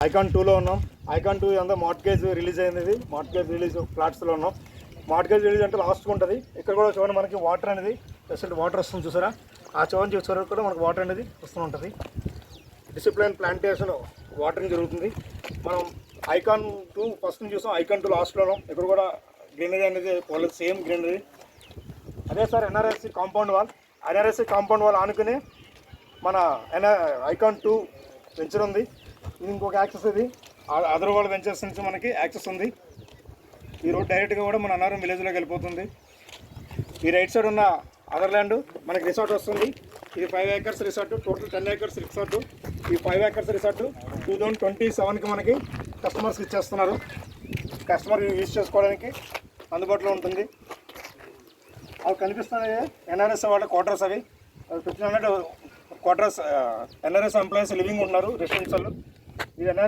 Icon 2లో ఉన్నాం. Icon 2 అంతా మార్ట్గేజ్ రిలీజ్ అయింది. ఇది మార్ట్గేజ్ రిలీజ్ ఫ్లాట్స్లో ఉన్నాం. మార్ట్గేజ్ రిలీజ్ అంటే లాస్ట్గా ఉంటుంది. ఇక్కడ కూడా చూడండి మనకి వాటర్ అనేది జస్ట్ వాటర్ వస్తుంది చూసారా. ఆ చూడండి చూసారా కూడా మనకు వాటర్ అనేది వస్తూ ఉంటుంది. డిసిప్లైన్ ప్లాంటేషన్ వాటరింగ్ జరుగుతుంది. మనం ఐకాన్ 2 ఫస్ట్ నుంచి చూసాం. ఐకాన్ 2 లాస్ట్లో ఉన్నాం. ఇక్కడ కూడా గ్రీనరీ అనేది వాళ్ళకి సేమ్ గ్రీనరీ. అదే sir NRSC compound wall. NRSC compound wall ఆనుకుని మన ఐకాన్ 2 వెంచర్ ఉంది. ఇది ఇంకొక యాక్సెస్. ఇది అదర్ వరల్డ్ వెంచర్స్ నుంచి మనకి యాక్సెస్ ఉంది. ఈ రోడ్ డైరెక్ట్గా కూడా మన అన్నారం విలేజ్లోకి వెళ్ళిపోతుంది. ఈ రైట్ సైడ్ ఉన్న అదర్ ల్యాండ్ మనకి రిసార్ట్ వస్తుంది. ఇది 5 acres resort, total 10 acres resort. ఈ 5 acres రిసార్ట్ 2027కి మనకి కస్టమర్స్కి ఇచ్చేస్తున్నారు. కస్టమర్ యూజ్ చేసుకోవడానికి అందుబాటులో ఉంటుంది. అవి కనిపిస్తున్నాయి ఎన్ఆర్ఎస్ వాళ్ళ క్వార్టర్స్. అవి 1500 క్వార్టర్స్ ఎన్ఆర్ఎస్ ఎంప్లాయీస్ లివింగ్ ఉన్నారు రెసిడెన్షియల్. ఇది ఎన్ఆర్ఎస్